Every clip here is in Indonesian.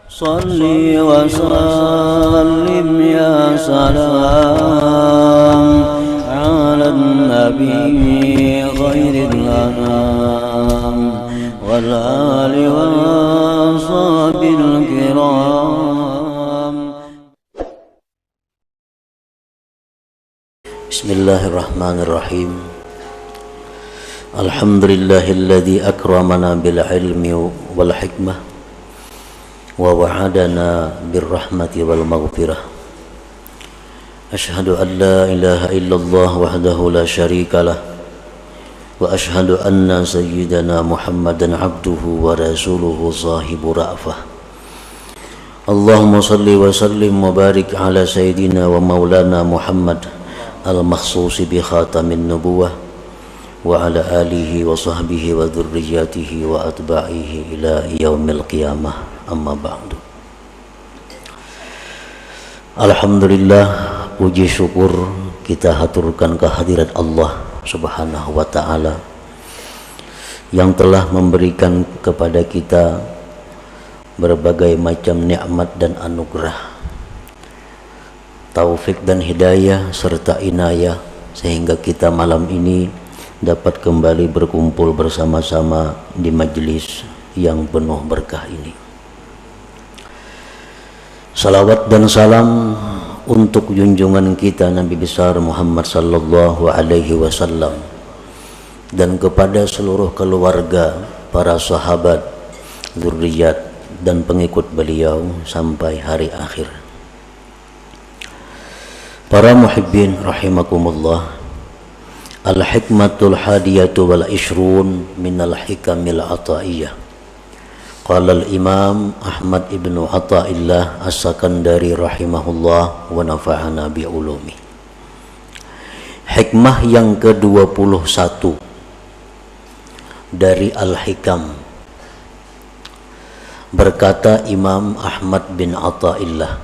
Salli wa sallim ya salam ala nabi khairil anam wal ali wa sahbil kiram. Bismillahirrahmanirrahim. Alhamdulillahilladzi akramana bil ilmi wal hikmah wa wa'adana birrahmati wal maghfirah. Ashhadu an la ilaha illallah wahdahu la syarikalah wa ashhadu anna sayyidana Muhammadan abduhu wa rasuluhu sahibu ra'fah. Allahumma salli wa sallim wa barik ala sayyidina wa maulana Muhammad al-makhsusi bi khatamin nubuwah wa ala alihi wa sahbihi wa dhurriyyatihi wa atba'ihi ila yaumil qiyamah. Amma ba'du. Alhamdulillah, puji syukur kita haturkan kehadirat Allah Subhanahu wa ta'ala yang telah memberikan kepada kita berbagai macam nikmat dan anugerah, taufik dan hidayah serta inayah, sehingga kita malam ini dapat kembali berkumpul bersama-sama di majelis yang penuh berkah ini. Salawat dan salam untuk junjungan kita Nabi besar Muhammad sallallahu alaihi wasallam dan kepada seluruh keluarga, para sahabat, zuriat dan pengikut beliau sampai hari akhir. Para muhibbin rahimakumullah, al-hikmatul hadiyatu wal ishrun minal hikamil ataiyah. Qala al-imam Ahmad ibnu Athaillah as-Sakandari rahimahullah wa nafa'ana bi ulumi. Hikmah yang ke-21 dari Al-Hikam. Berkata Imam Ahmad bin Athaillah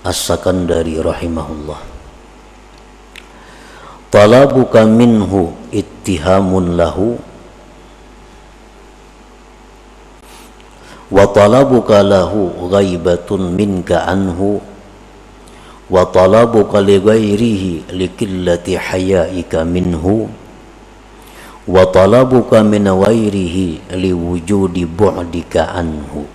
as-Sakandari rahimahullah, talabuka minhu ittihamun lahu wa talabuka lahu ghaibatun minka anhu wa talabuka li ghairihi li qillati hayaika minhu wa talabuka min ghairihi li wujudi bu'dika anhu.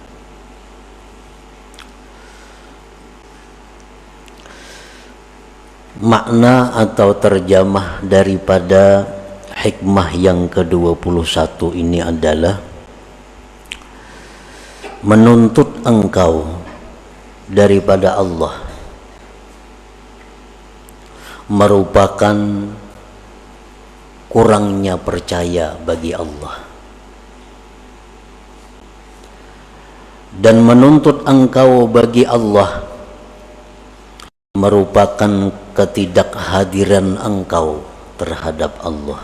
Makna atau terjemah daripada hikmah yang ke-21 ini adalah menuntut engkau daripada Allah merupakan kurangnya percaya bagi Allah, dan menuntut engkau bagi Allah merupakan ketidakhadiran engkau terhadap Allah,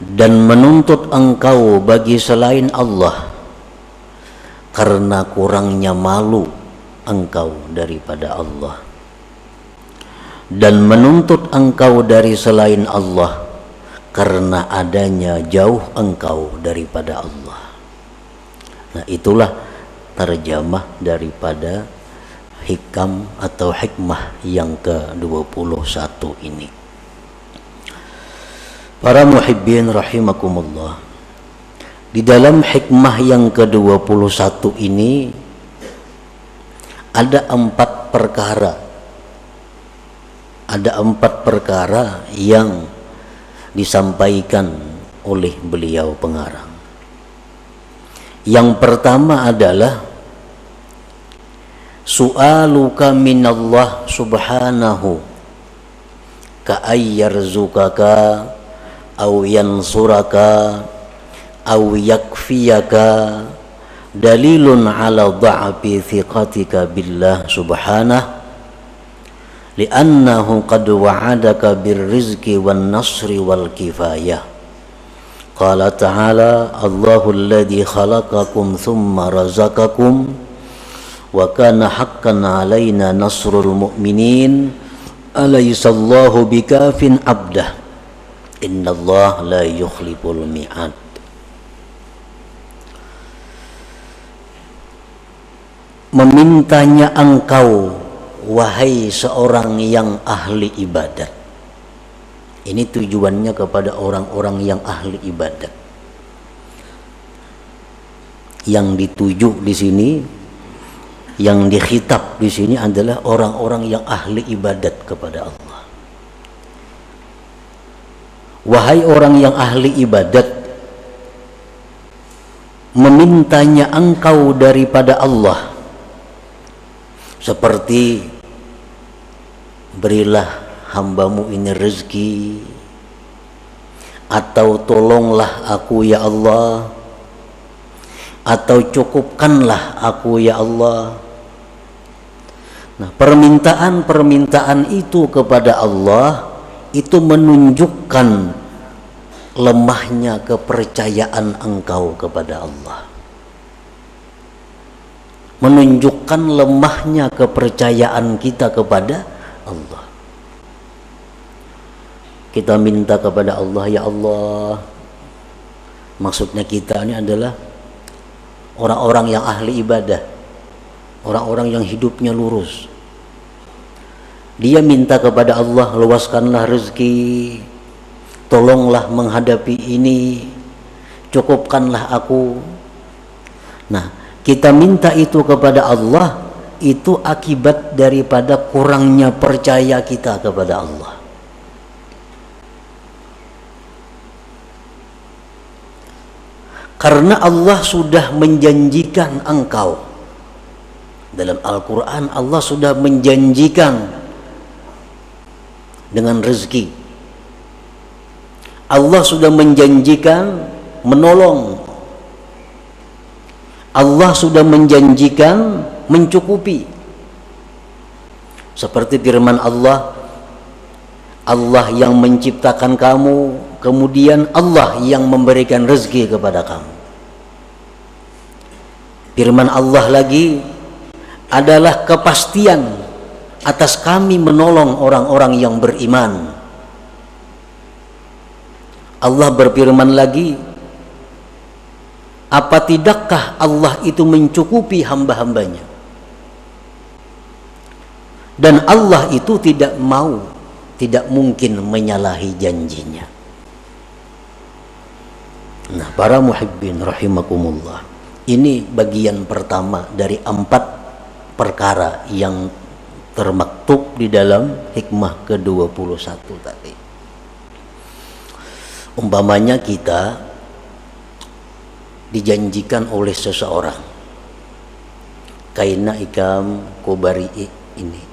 dan menuntut engkau bagi selain Allah karena kurangnya malu engkau daripada Allah, dan menuntut engkau dari selain Allah karena adanya jauh engkau daripada Allah. Nah, itulah terjemah daripada hikam atau hikmah yang ke-21 ini. Para muhibbin rahimakumullah, di dalam hikmah yang ke-21 ini ada 4 perkara. Ada 4 perkara yang disampaikan oleh beliau pengarang. Yang pertama adalah su'aluka minallah subhanahu ka'ayyarzuqaka aw yansuraka aw yakfiyaka dalilun ala dha'fi thiqatika billah subhanahu li'annahu qad wa'adaka birrizqi wan nasri wal kifayah. Qala ta'ala Allahu alladhi khalaqakum thumma razaqakum wa kana haqqan 'alaina nasrul mu'minin alaysallahu bikafin 'abdah innallaha la yukhliful mi'ad. memintanya engkau, wahai seorang yang ahli ibadat. Ini tujuannya kepada orang-orang yang ahli ibadat. Yang dituju di sini, yang dikhitab di sini adalah orang-orang yang ahli ibadat kepada Allah. Wahai orang yang ahli ibadat, memintanya engkau daripada Allah, seperti berilah hambamu ini rezeki, atau tolonglah aku ya Allah, atau cukupkanlah aku ya Allah. Nah, permintaan-permintaan itu kepada Allah itu menunjukkan lemahnya kepercayaan engkau kepada Allah, menunjukkan lemahnya kepercayaan kita kepada Allah. Kita minta kepada Allah, ya Allah, maksudnya kita ini adalah orang-orang yang ahli ibadah, orang-orang yang hidupnya lurus. Dia minta kepada Allah, luaskanlah rezeki, tolonglah menghadapi ini, cukupkanlah aku. Nah, kita minta itu kepada Allah, itu akibat daripada kurangnya percaya kita kepada Allah. Karena Allah sudah menjanjikan engkau. Dalam Al-Quran Allah sudah menjanjikan dengan rezeki. Allah sudah menjanjikan menolong. Allah sudah menjanjikan mencukupi. Seperti firman Allah, Allah yang menciptakan kamu, kemudian Allah yang memberikan rezeki kepada kamu. Firman Allah lagi adalah kepastian atas kami menolong orang-orang yang beriman. Allah berfirman lagi, apa tidakkah Allah itu mencukupi hamba-hambanya? Dan Allah itu tidak mungkin menyalahi janjinya. Nah, para muhibbin rahimakumullah, ini bagian pertama dari 4 perkara yang termaktub di dalam hikmah ke-21 tadi. Umpamanya kita dijanjikan oleh seseorang, kaina ikam kubari'i ini,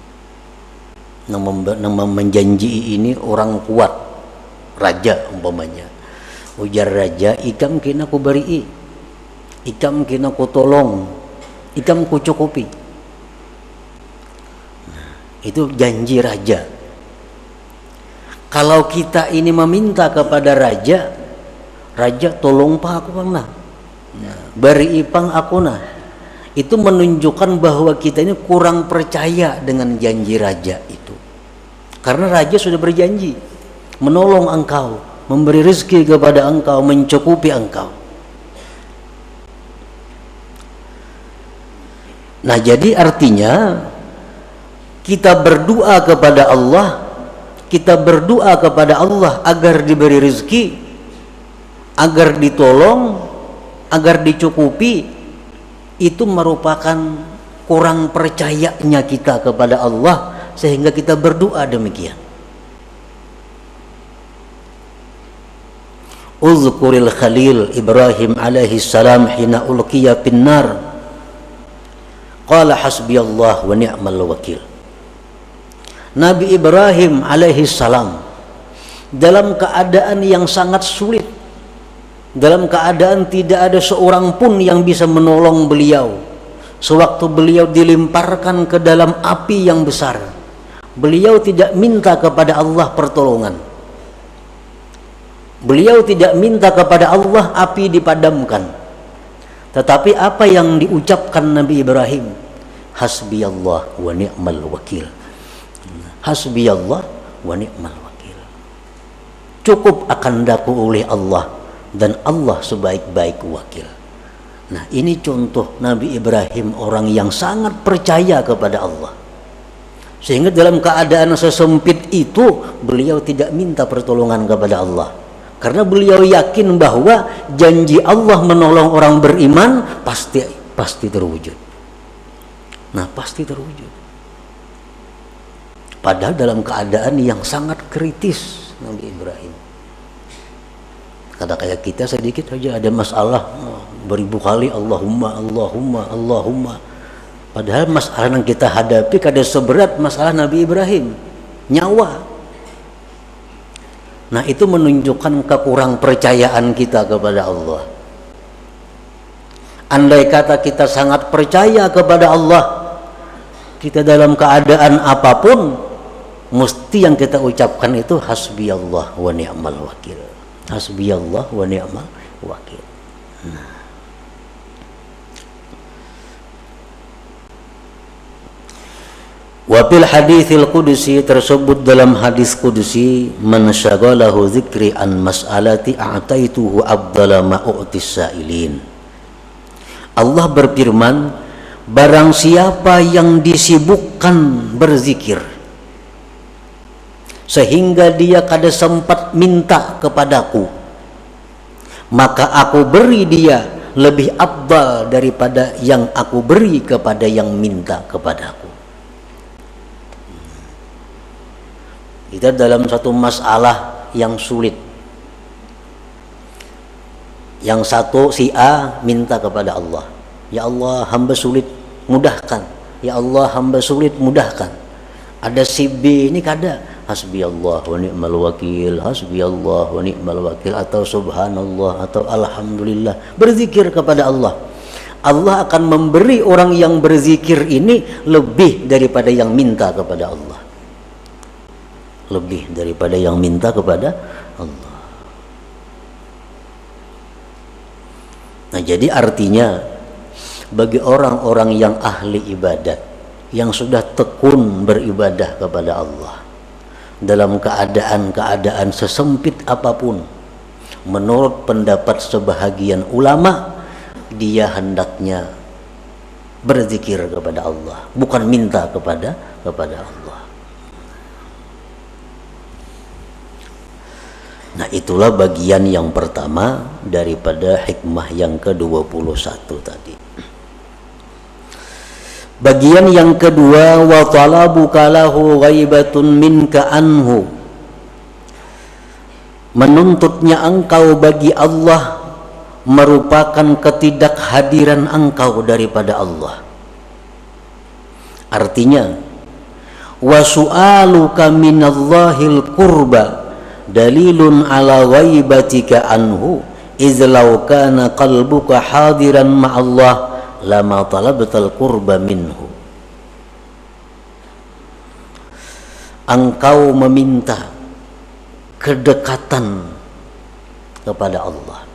nama menjanji ini orang kuat, raja umpamanya, ujar raja, ikam kena kubari'i, ikam kena ku tolong, ikam ku cukupi. Nah, itu janji raja. Kalau kita ini meminta kepada raja, raja tolong pak aku pang nah, beri ipang aku nah, itu menunjukkan bahwa kita ini kurang percaya dengan janji raja itu. Karena raja sudah berjanji menolong engkau, memberi rezeki kepada engkau, mencukupi engkau. Nah, jadi artinya kita berdoa kepada Allah, kita berdoa kepada Allah agar diberi rezeki, agar ditolong, agar dicukupi, itu merupakan kurang percayanya kita kepada Allah sehingga kita berdoa demikian. Uzkuril Khalil Ibrahim alaihi salam hina ulqiya finnar qala hasbiyallah wa ni'mal wakil. Nabi Ibrahim alaihi salam dalam keadaan yang sangat sulit, dalam keadaan tidak ada seorang pun yang bisa menolong beliau, sewaktu beliau dilemparkan ke dalam api yang besar, beliau tidak minta kepada Allah pertolongan, beliau tidak minta kepada Allah api dipadamkan, tetapi apa yang diucapkan Nabi Ibrahim? Hasbiyallah wa ni'mal wakil. Hasbiyallah wa ni'mal wakil. Cukup akan daku oleh Allah dan Allah sebaik-baik wakil. Nah, ini contoh Nabi Ibrahim, orang yang sangat percaya kepada Allah. Sehingga dalam keadaan sesempit itu beliau tidak minta pertolongan kepada Allah. Karena beliau yakin bahwa janji Allah menolong orang beriman pasti terwujud. Nah, pasti terwujud. Padahal dalam keadaan yang sangat kritis Nabi Ibrahim. Kata kayak kita sedikit saja ada masalah, beribu kali Allahumma, Allahumma, Allahumma. Padahal masalah yang kita hadapi kada seberat masalah Nabi Ibrahim, nyawa. Nah, itu menunjukkan kekurang percayaan kita kepada Allah. Andai kata kita sangat percaya kepada Allah, kita dalam keadaan apapun mesti yang kita ucapkan itu hasbiyallah wa ni'mal wakil. Hasbiyallah wa ni'mal wakil. Nah. Wa fil haditsil qudsi, tersebut dalam hadis qudsi, man syaghalahu dzikri an mas'alati a'taituhu afdala ma u'tis sa'ilin. Allah berfirman, barang siapa yang disibukkan berzikir sehingga dia kada sempat minta kepadaku, maka aku beri dia lebih afdal daripada yang aku beri kepada yang minta kepadaku. Kita dalam satu masalah yang sulit, yang satu si A minta kepada Allah, ya Allah hamba sulit mudahkan, ya Allah hamba sulit mudahkan. Ada si B ini kada, hasbiyallah wa ni'mal wakil, hasbiyallah wa ni'mal wakil, atau subhanallah, atau alhamdulillah, berzikir kepada Allah. Allah akan memberi orang yang berzikir ini lebih daripada yang minta kepada Allah, lebih daripada yang minta kepada Allah. Nah, jadi artinya bagi orang-orang yang ahli ibadat, yang sudah tekun beribadah kepada Allah dalam keadaan-keadaan sesempit apapun, menurut pendapat sebahagian ulama, dia hendaknya berzikir kepada Allah, bukan minta kepada Allah. Nah, itulah bagian yang pertama daripada hikmah yang ke-21 tadi. Bagian yang kedua, wa talabuka lahu ghaibatun minka anhu, menuntutnya engkau bagi Allah merupakan ketidakhadiran engkau daripada Allah. Artinya, wa su'aluka minallahil qurba dalilun ala ghaibatika anhu, iz law kana qalbuka hadiran ma'allah lama talabtal qurba minhu. Engkau meminta kedekatan kepada Allah.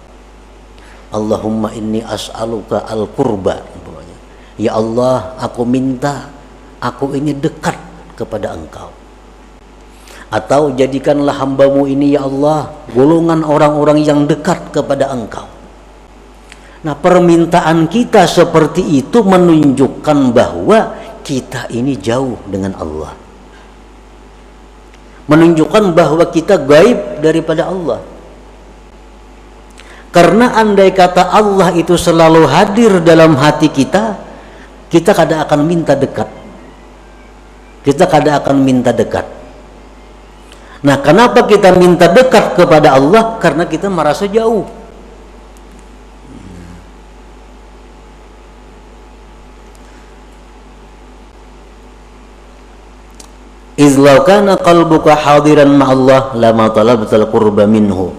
Allahumma inni as'aluka al-qurba. Ya Allah, aku minta aku ini dekat kepada engkau. Atau jadikanlah hambamu ini ya Allah golongan orang-orang yang dekat kepada engkau. Nah, permintaan kita seperti itu menunjukkan bahwa kita ini jauh dengan Allah, menunjukkan bahwa kita gaib daripada Allah. Karena andai kata Allah itu selalu hadir dalam hati kita, kita kada akan minta dekat, kita kada akan minta dekat. Nah, kenapa kita minta dekat kepada Allah? Karena kita merasa jauh. Izlau kana qalbuka hadiran ma'allah lama talabtal qurba minhu.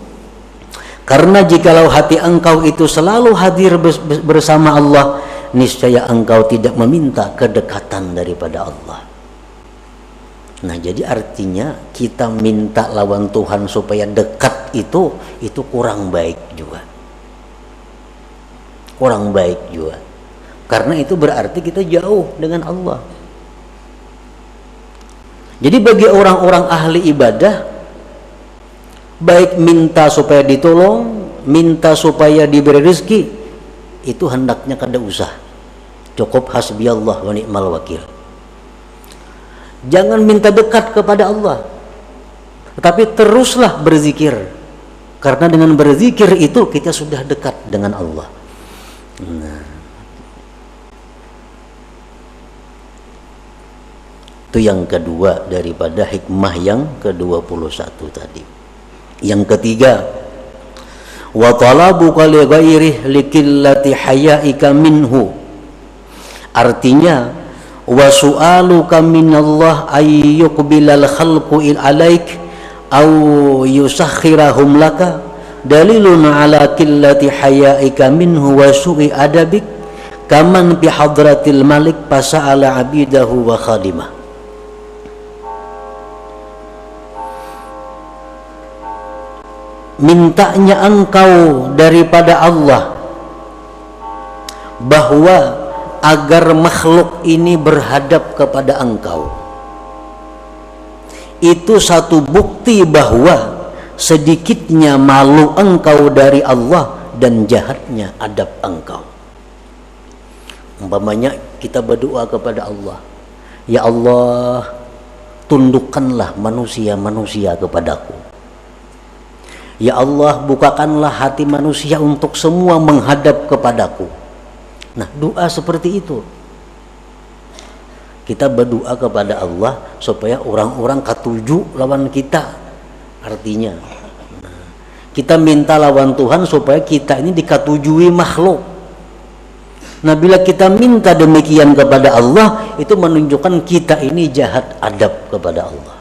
Karena jikalau hati engkau itu selalu hadir bersama Allah, niscaya engkau tidak meminta kedekatan daripada Allah. Nah, jadi artinya kita minta lawan Tuhan supaya dekat itu kurang baik juga. Kurang baik juga. Karena itu berarti kita jauh dengan Allah. Jadi bagi orang-orang ahli ibadah, baik minta supaya ditolong, minta supaya diberi rezeki, itu hendaknya kada usah, cukup hasbiyallah wa ni'mal wakil. Jangan minta dekat kepada Allah, tetapi teruslah berzikir, karena dengan berzikir itu kita sudah dekat dengan Allah. Nah, itu yang kedua daripada hikmah yang ke-21 tadi. Yang ketiga, wa talabuka li ghairihi likillati hayaika minhu. Artinya, wa su'aluka minallah ay yuqbilal khalqu alaik aw yusakhirahum laka dalilun ala qillati hayaika minhu wa su'i adabik kaman bi hadratil malik fasa'ala abidahu wa khadimah. Mintanya engkau daripada Allah bahwa agar makhluk ini berhadap kepada engkau, itu satu bukti bahwa sedikitnya malu engkau dari Allah dan jahatnya adab engkau. Umpamanya kita berdoa kepada Allah, ya Allah, tundukkanlah manusia-manusia kepadaku. Ya Allah, bukakanlah hati manusia untuk semua menghadap kepadaku. Nah, doa seperti itu. Kita berdoa kepada Allah supaya orang-orang katuju lawan kita. Artinya, kita minta lawan Tuhan supaya kita ini dikatujui makhluk. Nah, bila kita minta demikian kepada Allah, itu menunjukkan kita ini jahat adab kepada Allah.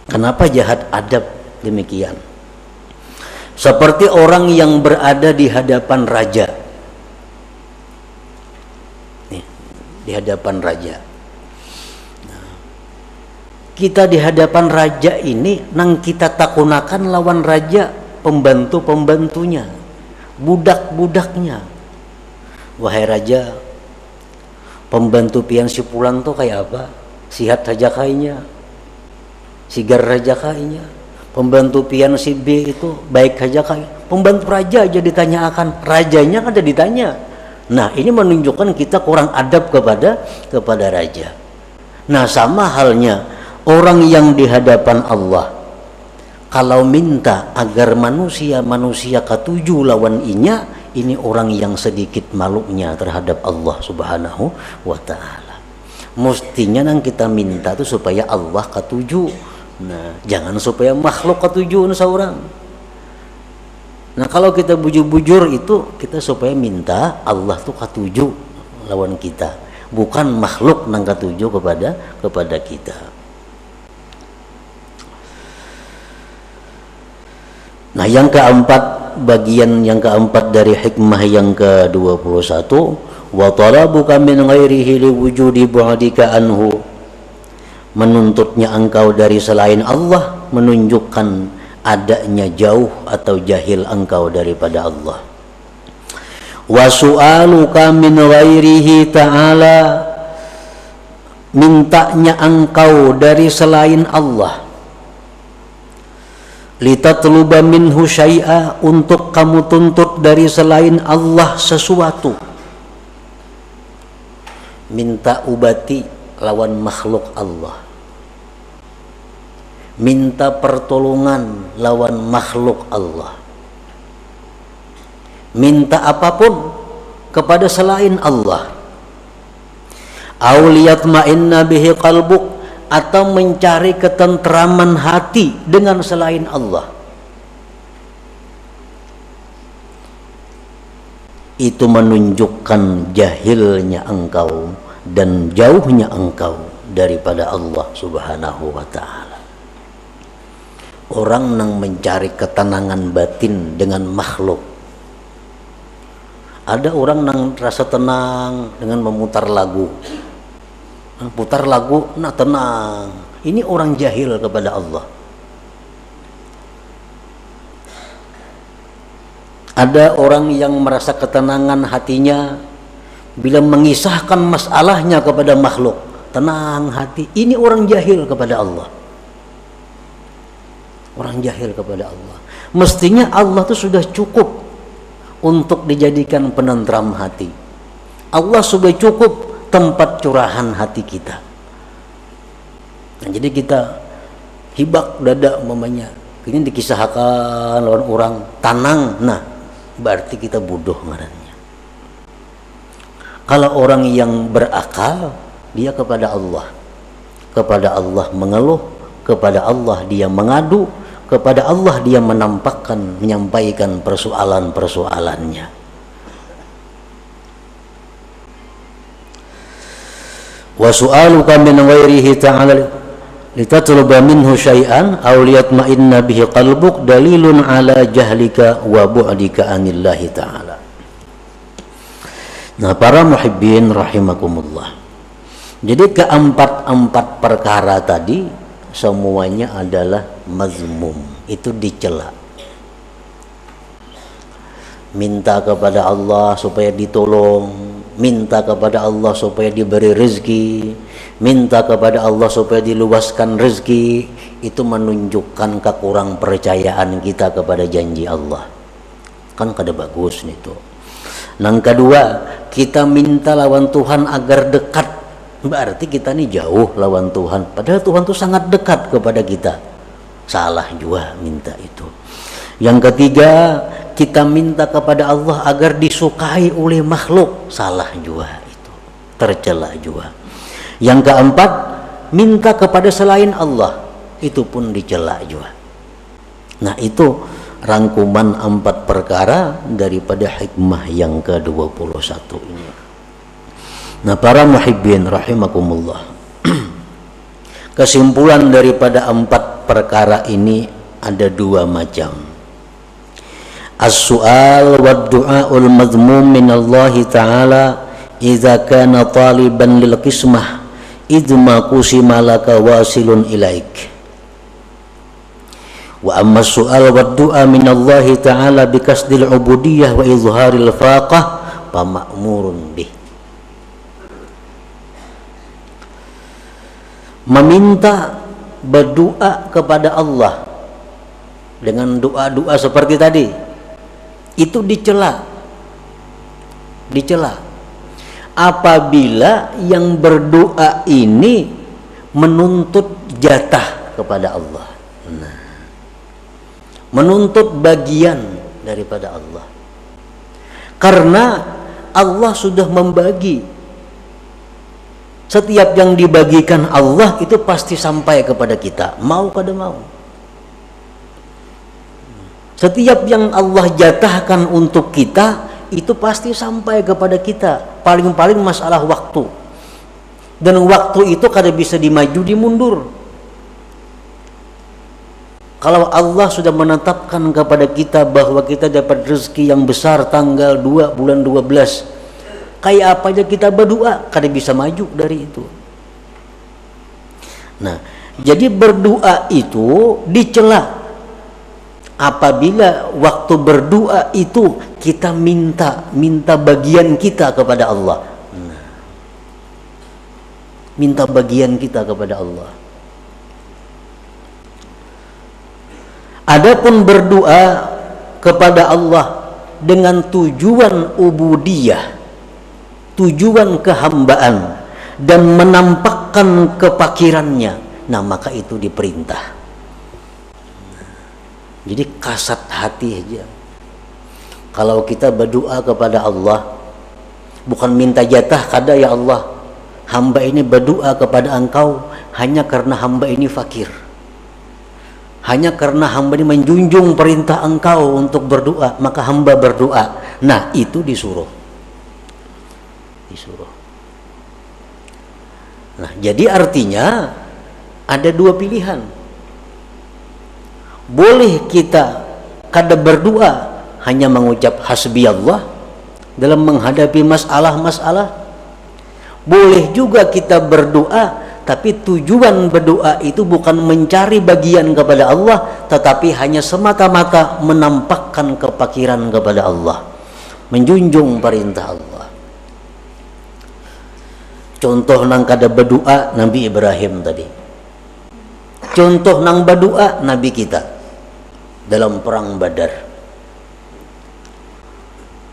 Kenapa jahat adab demikian? Seperti orang yang berada di hadapan raja. Nih, di hadapan raja. Nah, kita di hadapan raja ini, nang kita takunakan lawan raja, pembantu-pembantunya, budak-budaknya. Wahai raja, pembantu pian si pulang tuh kayak apa? Sihat saja kayaknya, sigar raja kayaknya. Pembantu pian si B itu baik saja kayak. Pembantu raja aja ditanyakan, rajanya kan ada ditanya. Nah, ini menunjukkan kita kurang adab kepada raja. Nah, sama halnya orang yang di hadapan Allah, kalau minta agar manusia katuju lawan inya, ini orang yang sedikit malunya terhadap Allah Subhanahu wa ta'ala. Mestinya nang kita minta itu supaya Allah katuju. Nah, jangan supaya makhluk katuju seorang. Nah, kalau kita bujur-bujur itu kita supaya minta Allah tuh katuju lawan kita, bukan makhluk nang katuju kepada kita. Nah, yang keempat, bagian yang keempat dari hikmah yang ke-21, wa talabuka min ghairihi liwujudi bu'dika anhu. Menuntutnya engkau dari selain Allah menunjukkan adanya jauh atau jahil engkau daripada Allah. Wa su'aluka min ghairihi ta'ala, mintanya engkau dari selain Allah, litatluba minhu syai'a, untuk kamu tuntut dari selain Allah sesuatu. Minta ubati lawan makhluk Allah, minta pertolongan lawan makhluk Allah, minta apapun kepada selain Allah. Auliyatma'inna bihi qalbuk, atau mencari ketentraman hati dengan selain Allah. Itu menunjukkan jahilnya engkau dan jauhnya engkau daripada Allah Subhanahu wa ta'ala. Orang yang mencari ketenangan batin dengan makhluk. Ada orang yang rasa tenang dengan memutar lagu. Putar lagu, nah tenang. Ini orang jahil kepada Allah. Ada orang yang merasa ketenangan hatinya bila mengisahkan masalahnya kepada makhluk. Tenang hati. Ini orang jahil kepada Allah. Orang jahil kepada Allah. Mestinya Allah itu sudah cukup untuk dijadikan penentram hati. Allah sudah cukup tempat curahan hati kita. Nah, jadi kita hibak dada umpamanya, ini dikisahkan lawan orang tanang, nah berarti kita bodoh ngarannya. Kalau orang yang berakal, dia kepada Allah mengeluh, kepada Allah dia mengadu, kepada Allah dia menyampaikan persoalan-persoalannya. Wa su'aluka min ghairihi ta'ala litatluba minhu syai'an aw liyatma'inna bihi qalbuk dalilun ala jahlika wa bu'dika anillahi ta'ala. Nah, para muhibbin rahimakumullah. Jadi keempat perkara tadi semuanya adalah mazmum, itu dicela. Minta kepada Allah supaya ditolong, minta kepada Allah supaya diberi rezeki, minta kepada Allah supaya diluaskan rezeki, itu menunjukkan kekurang percayaan kita kepada janji Allah. Kan kada bagus nih tuh. Yang kedua, kita minta lawan Tuhan agar dekat, berarti kita nih jauh lawan Tuhan, padahal Tuhan tuh sangat dekat kepada kita. Salah juga minta itu. Yang ketiga, kita minta kepada Allah agar disukai oleh makhluk, salah juga itu, tercela juga. Yang keempat, minta kepada selain Allah, itu pun dicela juga. Nah, itu rangkuman 4 perkara daripada hikmah yang ke-21 ini. Nah, para muhibbin rahimakumullah, kesimpulan daripada 4 perkara ini ada 2 macam. As-su'al wa du'aul madhmum min Allah Ta'ala idza kana taliban lil qismah idma qusima laka wasilun ilaik. Wa amma as-su'al wa du'a min Allah Ta'ala bikasdil ubudiyah wa izharil faqah fa ma'murun bih. Meminta, berdoa kepada Allah dengan doa-doa seperti tadi, itu dicela apabila yang berdoa ini menuntut jatah kepada Allah, nah, menuntut bagian daripada Allah, karena Allah sudah membagi. Setiap yang dibagikan Allah itu pasti sampai kepada kita, mau kada mau. Setiap yang Allah jatahkan untuk kita itu pasti sampai kepada kita. Paling-paling masalah waktu, dan waktu itu kada bisa dimaju dimundur. Kalau Allah sudah menetapkan kepada kita bahwa kita dapat rezeki yang besar tanggal 2 bulan 12, kayak apa aja kita berdoa kada bisa maju dari itu. Nah, jadi berdoa itu dicela apabila waktu berdoa itu kita minta bagian kita kepada Allah. Nah, minta bagian kita kepada Allah. Adapun berdoa kepada Allah dengan tujuan ubudiyah, tujuan kehambaan, dan menampakkan kepakirannya, nah maka itu diperintah. Jadi kasat hati aja. Kalau kita berdoa kepada Allah, bukan minta jatah, kada ya Allah, hamba ini berdoa kepada Engkau hanya karena hamba ini fakir, hanya karena hamba ini menjunjung perintah Engkau untuk berdoa, maka hamba berdoa. Nah, itu disuruh. Nah, jadi artinya ada 2 pilihan. Boleh kita kada berdoa, hanya mengucap hasbi Allah dalam menghadapi masalah-masalah. Boleh juga kita berdoa, tapi tujuan berdoa itu bukan mencari bagian kepada Allah, tetapi hanya semata-mata menampakkan kepakiran kepada Allah, menjunjung perintah Allah. Contoh nang kada berdoa Nabi Ibrahim tadi. Contoh nang berdoa Nabi kita. dalam perang Badar.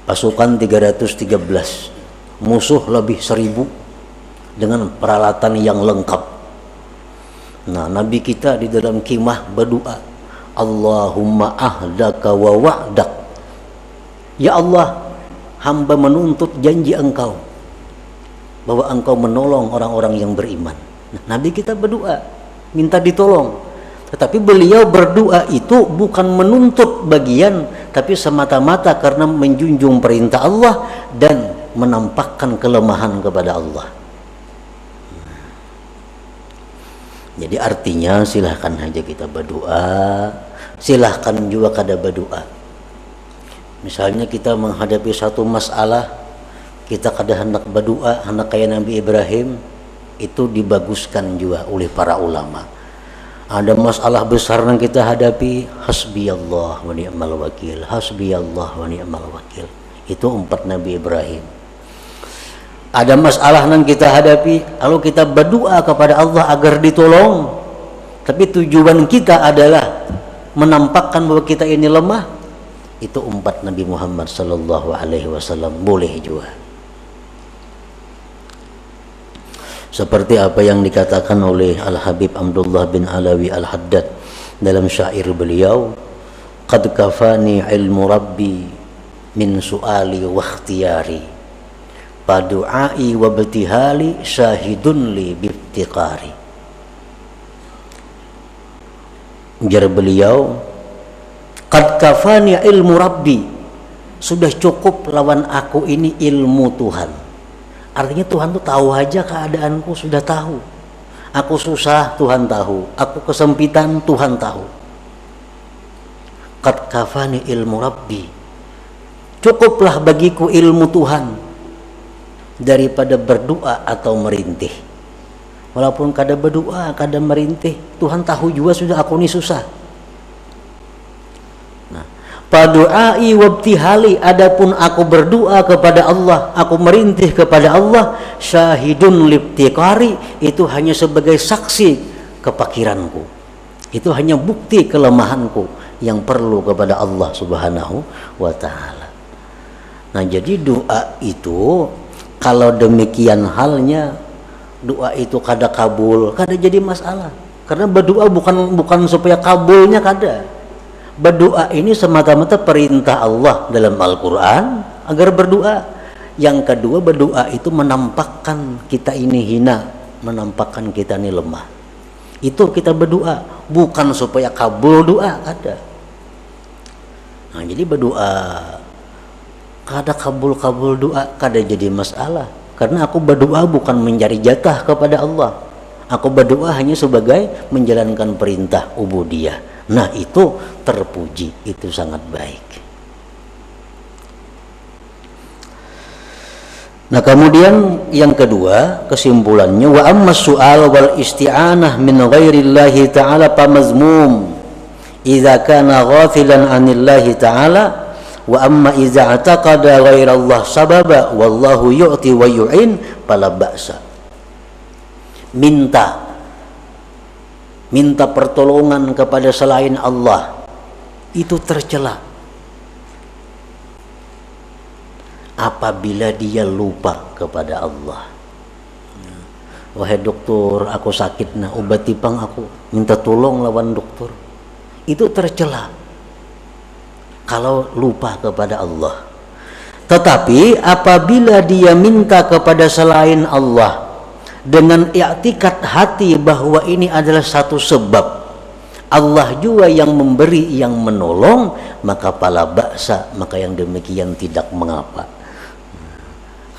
Pasukan 313, musuh lebih 1000 dengan peralatan yang lengkap. Nah, Nabi kita di dalam khimah berdoa, Allahumma ahdaka wa wa'dak. Ya Allah, hamba menuntut janji Engkau bahwa Engkau menolong orang-orang yang beriman. Nah, Nabi kita berdoa minta ditolong, tetapi beliau berdoa itu bukan menuntut bagian, tapi semata-mata karena menjunjung perintah Allah dan menampakkan kelemahan kepada Allah. Jadi artinya silahkan aja kita berdoa, silahkan juga kada berdoa. Misalnya kita menghadapi satu masalah, kita kada hendak berdoa, hendak kayak Nabi Ibrahim, itu dibaguskan juga oleh para ulama. Ada masalah besar yang kita hadapi, hasbiyallah wa ni'mal wakil, hasbiyallah wa ni'mal wakil. Itu 4 Nabi Ibrahim. Ada masalah yang kita hadapi, lalu kita berdoa kepada Allah agar ditolong, tapi tujuan kita adalah menampakkan bahwa kita ini lemah. Itu 4 Nabi Muhammad sallallahu alaihi wasallam boleh juga. Seperti apa yang dikatakan oleh Al-Habib Abdullah bin Alawi Al-Haddad dalam syair beliau, qad kafani ilmu rabbi min su'ali wa ikhtiyari, padu'ai wa betihali syahidun li biftiqari. Ujar beliau, qad kafani ilmu rabbi, sudah cukup lawan aku ini ilmu Tuhan. Artinya Tuhan tuh tahu aja keadaanku, sudah tahu. Aku susah, Tuhan tahu. Aku kesempitan, Tuhan tahu. Qad kafani ilmu rabbi, cukuplah bagiku ilmu Tuhan daripada berdoa atau merintih. Walaupun kada berdoa, kada merintih, Tuhan tahu juga sudah aku ini susah. Padu'ai wabtihali, adapun aku berdoa kepada Allah, aku merintih kepada Allah, syahidun liptiqari, itu hanya sebagai saksi kepakiranku, itu hanya bukti kelemahanku yang perlu kepada Allah subhanahu wa ta'ala. Nah, jadi doa itu kalau demikian halnya, doa itu kada kabul, kada jadi masalah, karena berdoa bukan supaya kabulnya kada. Berdoa ini semata-mata perintah Allah dalam Al-Quran agar berdoa. Yang kedua, berdoa itu menampakkan kita ini hina, menampakkan kita ini lemah. Itu kita berdoa, bukan supaya kabul doa, ada. Nah, jadi berdoa kada kabul doa, kada jadi masalah, karena aku berdoa bukan mencari jatah kepada Allah. Aku berdoa hanya sebagai menjalankan perintah ubudiyah. Nah, itu terpuji, itu sangat baik. Nah, kemudian yang kedua, kesimpulannya, wa amma su'al wal isti'anah min ghairillahi ta'ala pamazmum idza kana ghafilan 'anillahi ta'ala, wa amma idza ataqada ghairallah sababa wallahu yu'ti wa yu'in fala ba'sa. Minta pertolongan kepada selain Allah itu tercela apabila dia lupa kepada Allah. Wahai dokter, aku sakit, nah obati pang aku, minta tolong lawan dokter. Itu tercela kalau lupa kepada Allah. Tetapi apabila dia minta kepada selain Allah dengan i'tikad hati bahwa ini adalah satu sebab, Allah juga yang memberi, yang menolong, maka pala baksa, maka yang demikian tidak mengapa.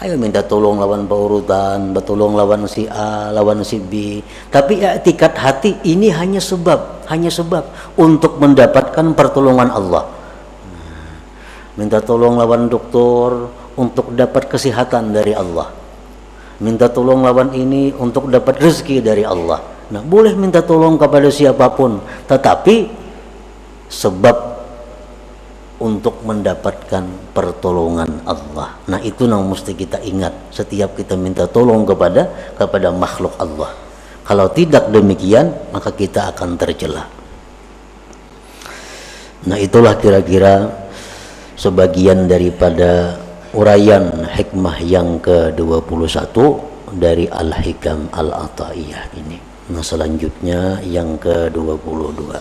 Ayo minta tolong lawan paurutan, bertolong lawan si A, lawan si B, tapi i'tikad hati ini hanya sebab untuk mendapatkan pertolongan Allah. Minta tolong lawan dokter untuk dapat kesehatan dari Allah, minta tolong lawan ini untuk dapat rezeki dari Allah. Nah, boleh minta tolong kepada siapapun, tetapi sebab untuk mendapatkan pertolongan Allah. Nah, itu yang mesti kita ingat setiap kita minta tolong kepada makhluk Allah. Kalau tidak demikian, maka kita akan tercela. Nah, itulah kira-kira sebagian daripada uraian hikmah yang ke-21 dari Al-Hikam Al-Ataiyah ini. Nah, selanjutnya yang ke-22.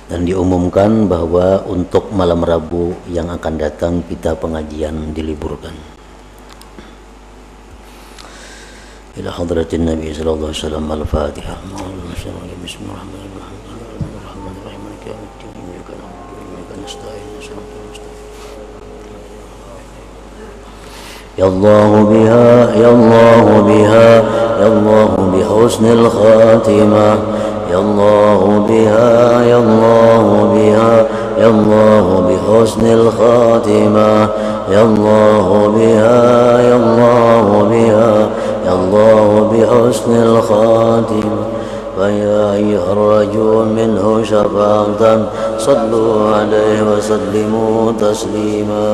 Dan diumumkan bahwa untuk malam Rabu yang akan datang kita pengajian diliburkan. Ila hadratin Nabi sallallahu alaihi wasallam. Al-Fatihah. Bismillahirrahmanirrahim. Ya Allah biha, ya Allah biha, ya Allah bihusnil khatimah. Ya Allah biha, ya Allah biha, ya Allah bihusnil khatimah. Ya Allah biha, ya Allah biha, ya Allah bihusnil khatimah. فيا أيها الرجل منه شفاعة صلوا عليه وسلموا تسليما.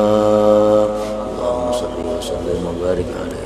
اللهم صل وسلم وبارك عليه.